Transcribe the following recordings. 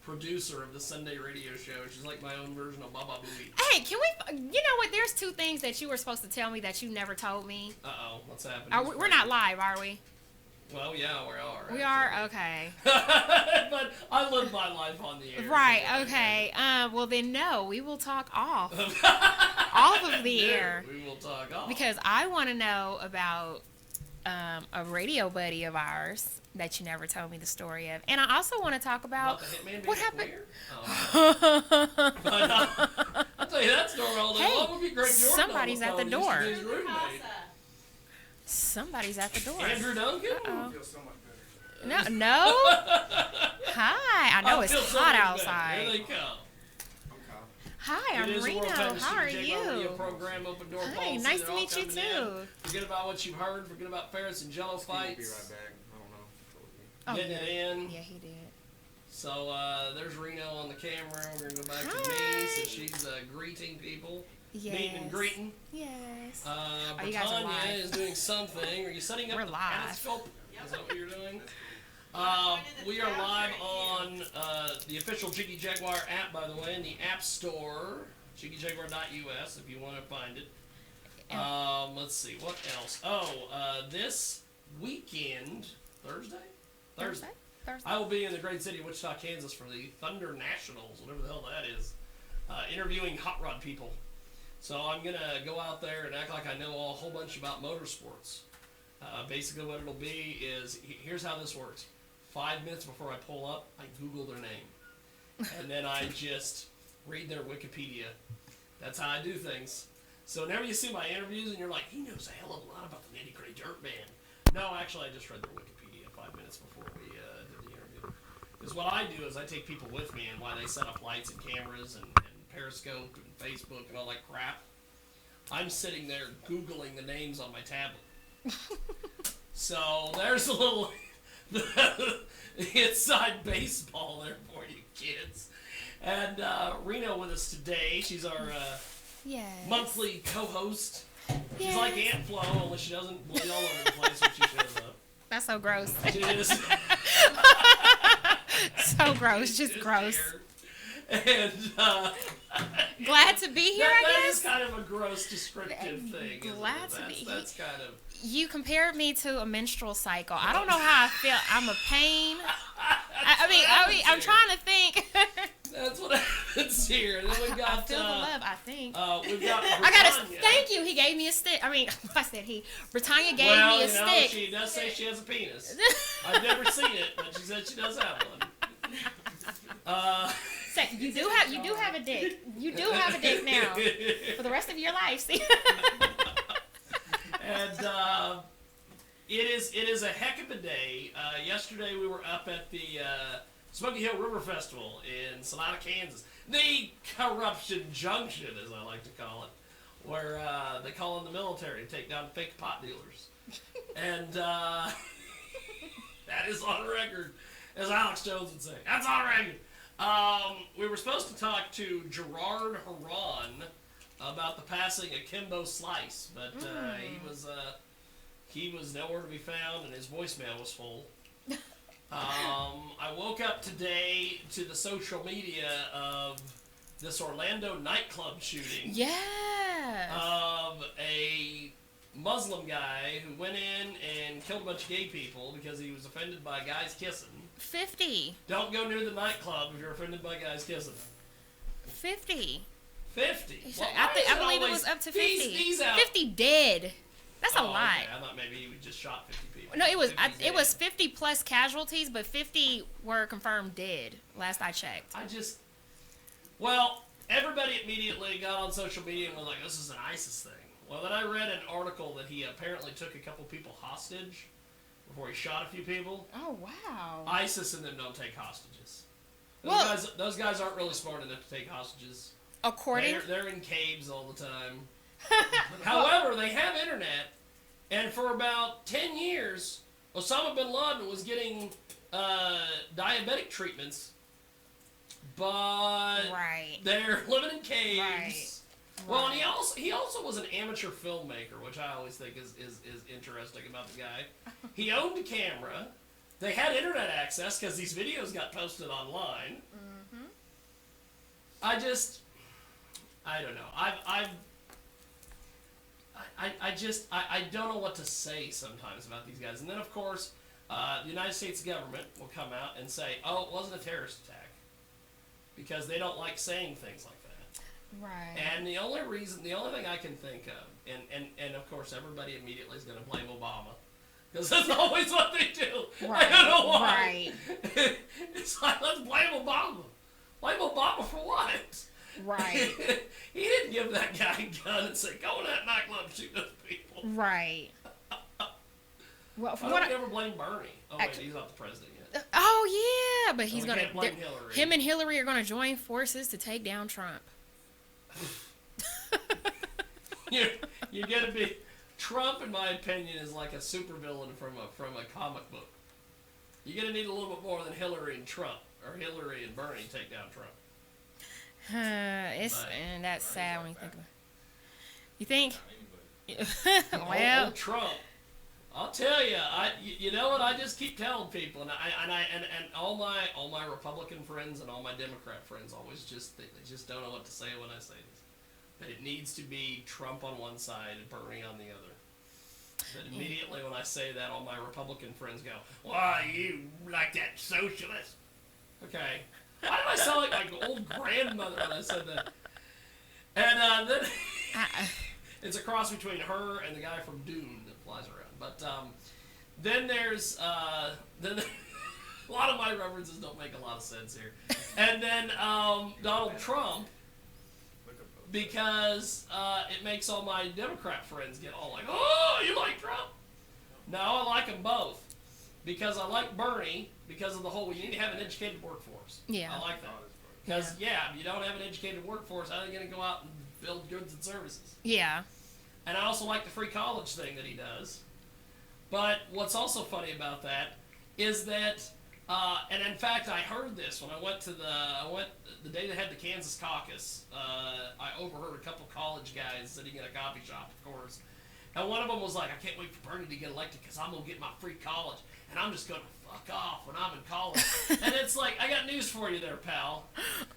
producer of the Sunday radio show. She's like my own version of Baba Booey. Hey, can we? You know what? There's 2 things that you were supposed to tell me that you never told me. Uh-oh, what's happening? We're not live, are we? Well, yeah, we are. We are? Okay. But I live my life on the air. Right, okay. Well, then, no, we will talk off of the air. We will talk off. Because I want to know about a radio buddy of ours that you never told me the story of. And I also want to talk about the hitman what happened. But, I'll tell you that story all day long. It would be great. Somebody's at the door. Somebody's at the door. Andrew Duncan? I feel so much better. No? Hi. I know it's hot outside. Here they come. Hi, I'm Reno. How are you? Program, Open Door Hi, Policy. nice to meet you too. Forget about what you've heard. Forget about Ferris and Jello fights. Be right back. I don't know. Getting it in. Yeah, he did. So there's Reno on the camera. We're gonna go back to me. So she's greeting people. Yes. Meeting and greeting. Yes. You guys are live. is doing something. Are you setting up We're the live. periscope? Is that what you're doing? We are live on the official Jiggy Jaguar app, by the way, in the App Store, jiggyjaguar.us, if you want to find it. Let's see, what else? This weekend, Thursday, I will be in the great city of Wichita, Kansas for the Thunder Nationals, whatever the hell that is, interviewing hot rod people. So I'm going to go out there and act like I know a whole bunch about motorsports. Basically what it'll be is, here's how this works. 5 minutes before I pull up, I Google their name. And then I just read their Wikipedia. That's how I do things. So whenever you see my interviews and you're like, he knows a hell of a lot about the Nitty Gritty Dirt Band. No, actually I just read their Wikipedia 5 minutes before we did the interview. Because what I do is I take people with me and while they set up lights and cameras and Periscope and Facebook and all that crap, I'm sitting there Googling the names on my tablet. So there's a little inside baseball there for you kids. And Reno with us today. She's our monthly co-host. She's like Aunt Flo, only she doesn't bleed all over the place when she shows up. That's so gross. She is. So gross, just gross. And glad to be here, I guess. That is kind of a gross descriptive thing. Glad to be here. That's kind of. You compared me to a menstrual cycle. I don't know how I feel. I'm a pain. I mean, I'm trying to think. That's what happens here. And then we got. I feel the love. I think. We've got. I gotta thank you. He gave me a stick. I mean, I said he. Britannia gave me a stick. She does say she has a penis. I've never seen it, but she said she does have one. You do have a dick. You do have a dick now for the rest of your life. See. And it is a heck of a day. Yesterday we were up at the Smoky Hill River Festival in Salina, Kansas. The Corruption Junction, as I like to call it, where they call in the military to take down fake pot dealers. And that is on record, as Alex Jones would say. That's on record. We were supposed to talk to Gerard Haran about the passing of Kimbo Slice, but he was nowhere to be found, and his voicemail was full. I woke up today to the social media of this Orlando nightclub shooting. Yeah. Of a Muslim guy who went in and killed a bunch of gay people because he was offended by guys kissing. 50. Don't go near the nightclub if you're offended by guys kissing. 50. 50? Well, I believe it was up to 50. 50 dead. That's a lot. Okay. I thought maybe he just shot 50 people. No, it was 50 plus casualties, but 50 were confirmed dead, last I checked. Well, everybody immediately got on social media and was like, this is an ISIS thing. Well, then I read an article that he apparently took a couple people hostage before he shot a few people. Oh, wow. ISIS and them don't take hostages. Those guys aren't really smart enough to take hostages. They're in caves all the time. However, they have internet, and for about 10 years, Osama bin Laden was getting diabetic treatments, but they're living in caves. Right. Well, and he also was an amateur filmmaker, which I always think is interesting about the guy. He owned a camera. They had internet access because these videos got posted online. I just, I don't know. I don't know what to say sometimes about these guys. And then, of course, the United States government will come out and say, oh, it wasn't a terrorist attack. Because they don't like saying things like that. Right. And the only thing I can think of, and of course, everybody immediately is going to blame Obama. Because that's always what they do. Right. I don't know why. Right. It's like, let's blame Obama. Blame Obama for what? Right. He didn't give that guy a gun and say, go in that nightclub and shoot those people. Right. Well, from Why what don't we ever blame Bernie? Oh, wait, he's not the president yet. Oh yeah, but he's we gonna. can't blame Hillary. Him and Hillary are gonna join forces to take down Trump. You're gonna be Trump, in my opinion, is like a supervillain from a comic book. You're gonna need a little bit more than Hillary and Trump, or Hillary and Bernie take down Trump. And that's sad when you think of it. You think? Old Well, Trump. I'll tell you, you know what? I just keep telling people, and all my Republican friends and all my Democrat friends always they just don't know what to say when I say this. But it needs to be Trump on one side and Bernie on the other. But immediately when I say that, all my Republican friends go, "Why you like that socialist?" Okay. Why did I sound like my old grandmother when I said that? And then it's a cross between her and the guy from Dune that flies around. But then there's a lot of my references don't make a lot of sense here. And then Donald Trump, because it makes all my Democrat friends get all like, "Oh, you like Trump?" No, I like them both. Because I like Bernie, because of the whole, we need to have an educated workforce. Yeah. I like that. Because, if you don't have an educated workforce, how are they going to go out and build goods and services? yeah. And I also like the free college thing that he does. But what's also funny about that is that, and in fact, I heard this when I went to the day they had the Kansas caucus. I overheard a couple college guys sitting in a coffee shop, of course. And one of them was like, "I can't wait for Bernie to get elected because I'm going to get my free college. And I'm just going to fuck off when I'm in college." And it's like, I got news for you there, pal.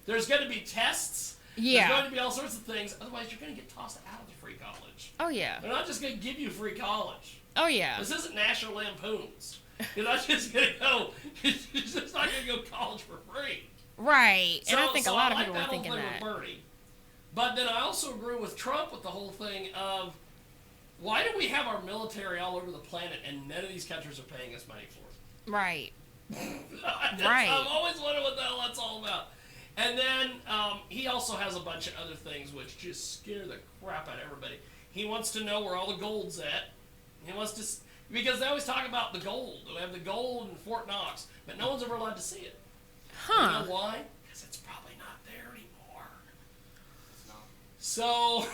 There's going to be tests. Yeah. There's going to be all sorts of things. Otherwise, you're going to get tossed out of the free college. Oh yeah. They're not just going to give you free college. Oh yeah. This isn't National Lampoons. You're not just going to go, you're just not going to go to college for free. Right. And I think a lot of like people were thinking whole thing that. with Bernie. But then I also agree with Trump with the whole thing of, why do we have our military all over the planet and none of these countries are paying us money for it? Right. Right. I've always wondered what the hell that's all about. And then he also has a bunch of other things which just scare the crap out of everybody. He wants to know where all the gold's at. He wants to, because they always talk about the gold. We have the gold in Fort Knox, but no one's ever allowed to see it. Huh. You know why? Because it's probably not there anymore. So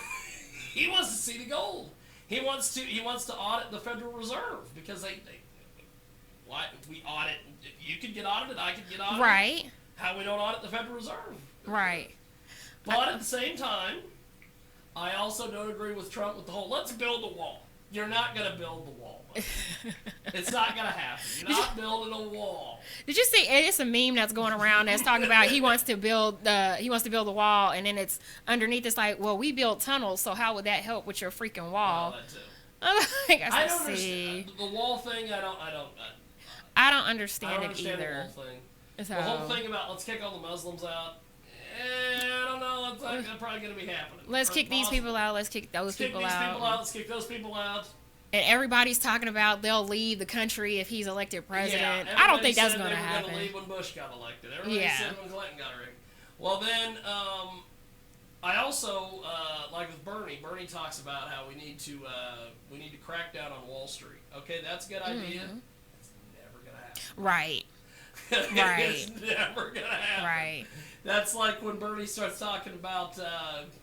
he wants to see the gold. He wants to audit the Federal Reserve because why we audit? You could get audited. I could get audited. Right. How we don't audit the Federal Reserve? Right. But at the same time, I also don't agree with Trump with the whole "let's build a wall." You're not gonna build the wall. It's not gonna happen. You're not building a wall. Did you see? It's a meme that's going around that's talking about he wants to build the wall, and then it's underneath. It's like, well, we built tunnels, so how would that help with your freaking wall? Well, that too. I don't understand the wall thing. I don't understand it understand either. the wall thing. So, The whole thing about let's kick all the Muslims out. I don't know. It's not probably going to be happening. let's kick these people out. Let's kick those Let's kick people these out. people out. Let's kick those people out. And everybody's talking about they'll leave the country if he's elected president. Yeah, I don't think that's going to happen. Going to leave when Bush got elected. Everybody said when Clinton got elected. Well, then I also like with Bernie. Bernie talks about how we need to crack down on Wall Street. Okay, that's a good idea. Mm-hmm. It's never going to happen. Right. It's never going to happen. Right. That's like when Bernie starts talking about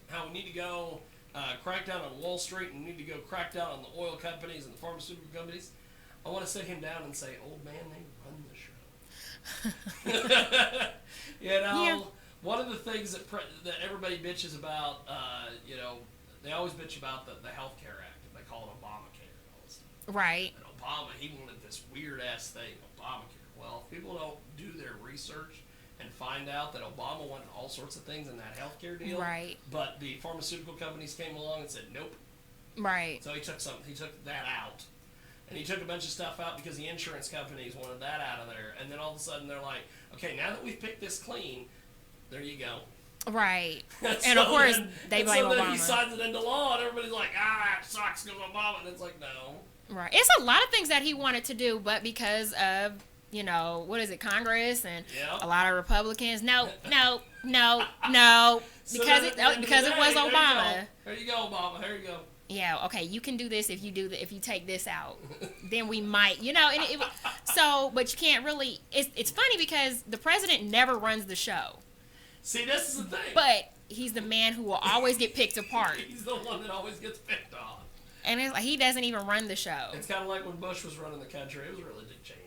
how we need to go crack down on Wall Street and we need to go crack down on the oil companies and the pharmaceutical companies. I want to sit him down and say, "Old man, they run the show." Yeah. One of the things that everybody bitches about, they always bitch about the Health Care Act, and they call it Obamacare and all this stuff. Right. And Obama, he wanted this weird ass thing, Obamacare. Well, if people don't do their research, and find out that Obama wanted all sorts of things in that healthcare deal. Right. But the pharmaceutical companies came along and said nope. Right. So he took that out. And he took a bunch of stuff out because the insurance companies wanted that out of there. And then all of a sudden they're like, okay, now that we've picked this clean, there you go. Right. And So of course, then, they blame then Obama. he signs it into law, and everybody's like, it sucks because Obama. And it's like, no. Right. It's a lot of things that he wanted to do, but because of, what is it, Congress and Yep. a lot of Republicans, no, because So because then it at the end of was the day, Obama. There you go, Obama. There you go. Yeah, okay, you can do this if you take this out. Then we might, and but you can't really, it's funny because the president never runs the show. See, this is the thing. But he's the man who will always get picked apart. He's the one that always gets picked on. And it's like he doesn't even run the show. It's kind of like when Bush was running the country. It was really Dick Cheney.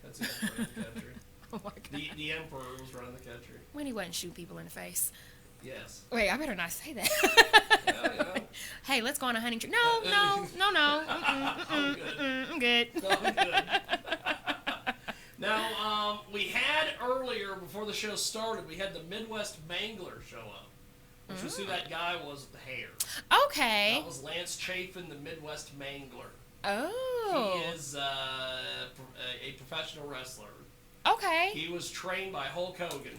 That's who was running the country. Oh my God. The emperor was running the country. When he wouldn't shoot people in the face. Yes. Wait, I better not say that. Yeah. Hey, let's go on a hunting trip. No. I'm good. I'm good. Now, we had earlier, before the show started, we had the Midwest Mangler show up, which was who that guy was with the hair. Okay. That was Lance Chafin, the Midwest Mangler. Oh. He is a professional wrestler. Okay. He was trained by Hulk Hogan.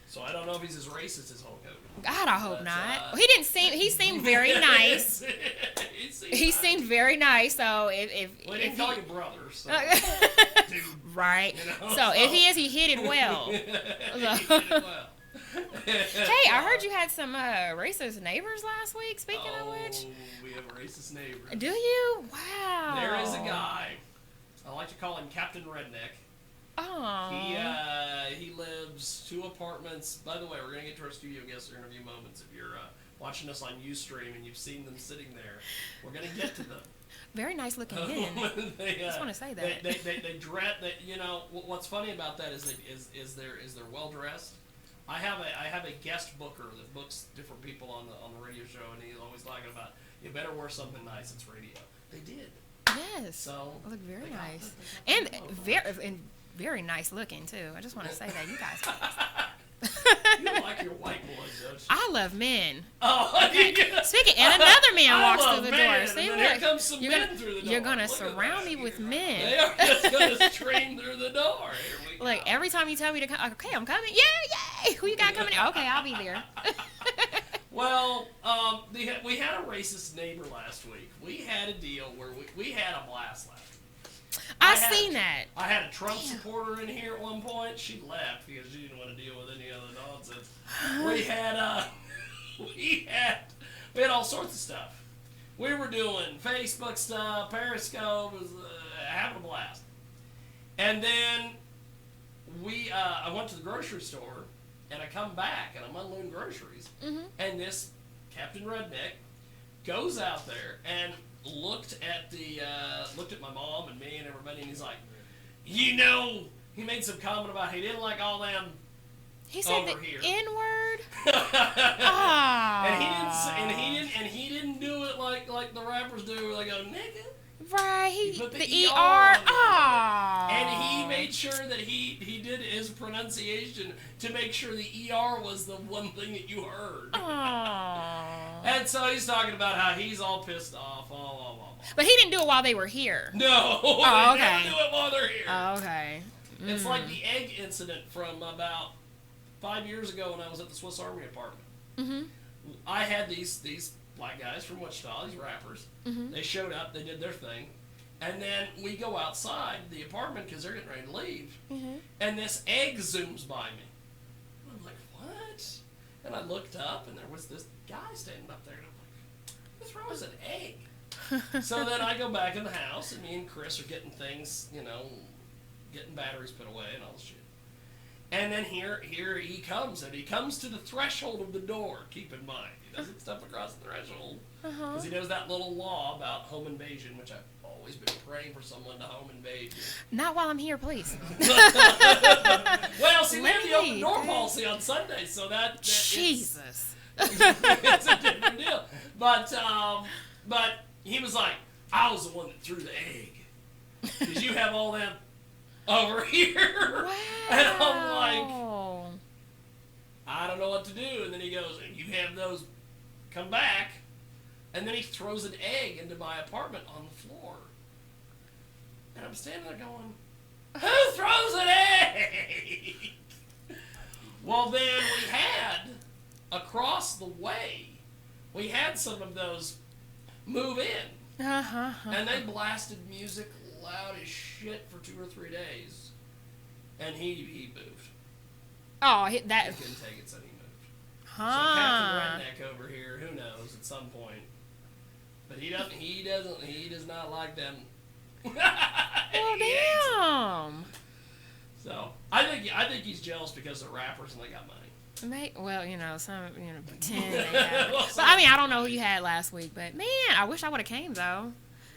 So I don't know if he's as racist as Hulk Hogan. God, I hope not. He seemed very nice. He seemed very nice. So if well, he didn't call you brother. So. Dude, right. So if he is, he hit it well. He did it well. Hey, I heard you had some racist neighbors last week. Speaking of which, we have a racist neighbor. Do you? Wow. There is a guy. I like to call him Captain Redneck. Oh. He lives 2 apartments. By the way, we're gonna get to our studio guests in a few moments. If you're watching us on Ustream and you've seen them sitting there, we're gonna get to them. Very nice looking men. I just want to say that. They dress. What's funny about that is they're well dressed. I have a guest booker that books different people on the radio show, and he's always talking about you better wear something nice. It's radio. They did. Yes. So look very nice and very nice looking too. I just want to say that you guys. You like your white boys, don't you? I love men. Oh, Speaking, and another man walks through the door. See, and here comes some men through the door. You're gonna surround me with men. They are just gonna stream through the door. Here we go. Like every time you tell me to come, okay, I'm coming. Yeah, yay! Who you got coming? Okay, I'll be there. Well, we had a racist neighbor last week. We had a deal where we had a blast last week. I seen that. I had a Trump supporter in here at one point. She left because she didn't want to deal with any other nonsense. We had all sorts of stuff. We were doing Facebook stuff, Periscope, was having a blast. And then I went to the grocery store, and I come back, and I'm unloading groceries, and this Captain Redneck goes out there and looked at my mom and me and everybody, and he's like, he made some comment about he didn't like all them. He said the N-word. And he didn't do it like the rappers do, where they go nigga. Right, he put the ER. Oh. And he made sure that he did his pronunciation to make sure the ER was the one thing that you heard. Oh. And so he's talking about how he's all pissed off. But he didn't do it while they were here. No. Oh, okay. They never do it while they're here. Oh, okay. It's like the egg incident from about 5 years ago when I was at the Swiss Army apartment. I had these black guys from Wichita, these rappers. They showed up, they did their thing, and then we go outside the apartment because they're getting ready to leave, and this egg zooms by me. I'm like, what? And I looked up, and there was this guy standing up there, and I'm like, what's wrong with an egg? So then I go back in the house, and me and Chris are getting things, getting batteries put away and all this shit. And then here he comes, and he comes to the threshold of the door. Keep in mind, he doesn't step across the threshold because he knows that little law about home invasion, which I've always been praying for someone to home invade. Not while I'm here, please. Well, see, we have the open door policy on Sundays, so that Jesus, it's a different deal. But he was like, I was the one that threw the egg because you have all them over here. Wow. And I'm like, I don't know what to do. And then he goes, and you have those come back. And then he throws an egg into my apartment on the floor. And I'm standing there going, who throws an egg? Well, then we had, across the way, we had some of those move in. And they blasted music loud as shit for 2 or 3 days. And he moved. Oh, He that. couldn't take it, so he moved. So Huh. Captain Redneck over here, who knows, at some point. But he does not like them. Well, damn. So I think he's jealous because they're rappers and they got money. Well, pretend they have. But I mean, I don't know who you had last week, but man, I wish I would have came though.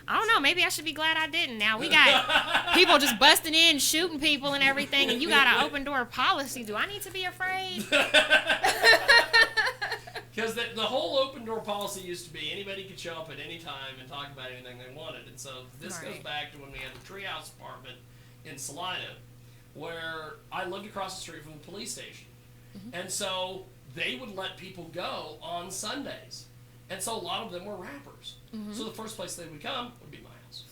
I don't know. Maybe I should be glad I didn't. Now we got people just busting in, shooting people and everything, and you got an open door policy. Do I need to be afraid? Because the whole open door policy used to be anybody could show up at any time and talk about anything they wanted. And so this goes back to when we had the treehouse apartment in Salina, where I lived across the street from the police station. And so they would let people go on Sundays. And so a lot of them were rappers. So the first place they would come would be my house.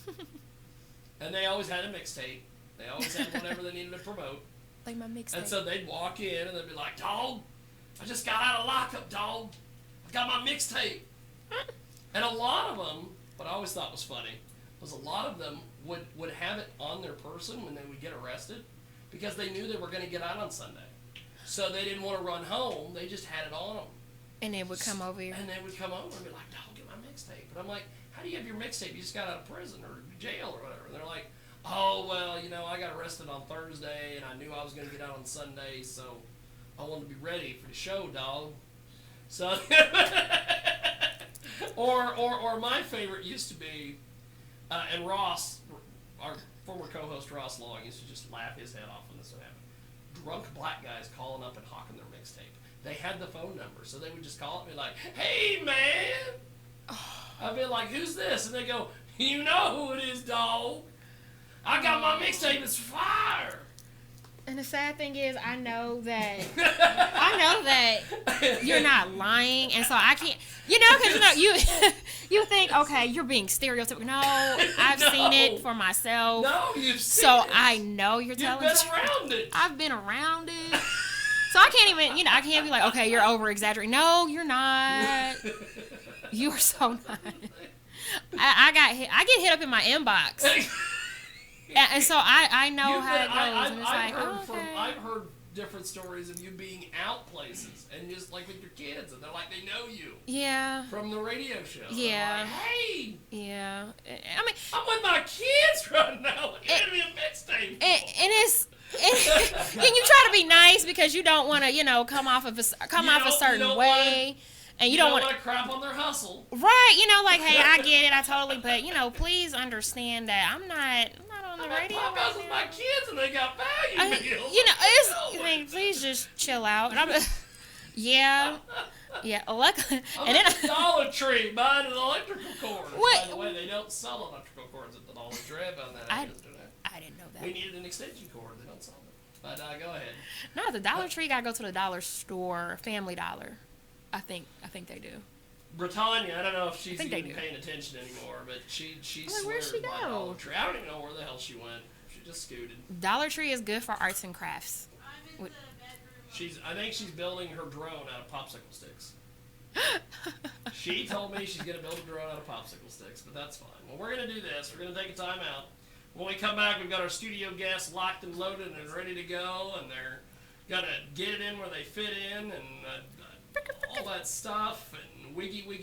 And they always had a mixtape. They always had whatever they needed to promote. Like my mixtape. And so they'd walk in and they'd be like, dog, I just got out of lockup, dog. I got my mixtape. And a lot of them, what I always thought was funny, was a lot of them would have it on their person when they would get arrested because they knew they were going to get out on Sunday. So they didn't want to run home. They just had it on them. And they would come over here. And they would come over and be like, dog, get my mixtape. But I'm like, how do you have your mixtape? You just got out of prison or jail or whatever. And they're like, oh, well, I got arrested on Thursday and I knew I was going to get out on Sunday, so I wanted to be ready for the show, dog. So, or my favorite used to be, and Ross, our former co-host Ross Long, used to just laugh his head off when this would happen. Drunk black guys calling up and hawking their mixtape. They had the phone number, so they would just call up and be like, hey, man. I'd be like, who's this? And they go, you know who it is, dog. I got my mixtape, it's fire. And the sad thing is, I know that you're not lying, and so I can't, because you think, okay, you're being stereotypical. No, I've seen it for myself. No, you've seen so it. I know you're telling me. You've been around it. I've been around it. So I can't even, I can't be like, okay, you're over exaggerating. No, you're not. You are so not. I get hit up in my inbox. And so I know how it goes. And it's I've heard different stories of you being out places and just like with your kids, and they're like they know you. Yeah. From the radio show. Yeah. Like, hey. Yeah. I mean, I'm with my kids right now. Give me a mixtape. And you try to be nice because you don't want to, come off a certain way. And you don't want to crap on their hustle. Right, like, hey, I get it, I totally, but, please understand that I'm not on the radio right with my kids and they got value meals. Please just chill out. And yeah, luckily. I'm at the Dollar Tree buying an electrical cord. What? By the way, they don't sell electrical cords at the Dollar Tree. I found that out yesterday. I didn't know that. We needed an extension cord. They don't sell them. But go ahead. No, the Dollar Tree gotta go to the dollar store, Family Dollar. I think they do. Britannia, I don't know if she's even paying attention anymore, but she swears by Dollar Tree. I don't even know where the hell she went. She just scooted. Dollar Tree is good for arts and crafts. I'm in the bedroom. I think she's building her drone out of popsicle sticks. She told me she's going to build a drone out of popsicle sticks, but that's fine. Well, we're going to do this. We're going to take a time out. When we come back, we've got our studio guests locked and loaded and ready to go, and they're going to get it in where they fit in, and all that stuff, and wiggy, and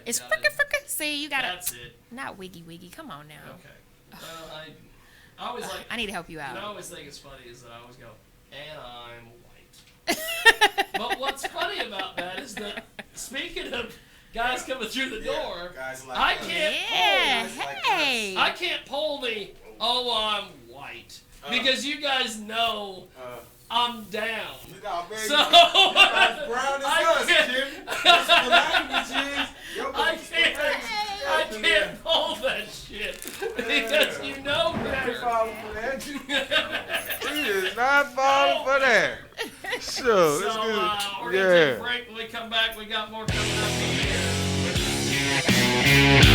it's fricka. See, you got it. That's it. Not wiggy. Come on now. Okay. Well, I always like. I need to help you out. What I always think is funny is that I always go, and I'm white. But what's funny about that is that speaking of guys coming through the door, guys like I us. can't pull the I'm white because you guys know. I'm down. You got baby. So as brown as us, Jim. That's what the language is. I can't pull that shit because you know better. It is Not falling for that. Sure. So we're going to take a break. When we come back, we got more coming up.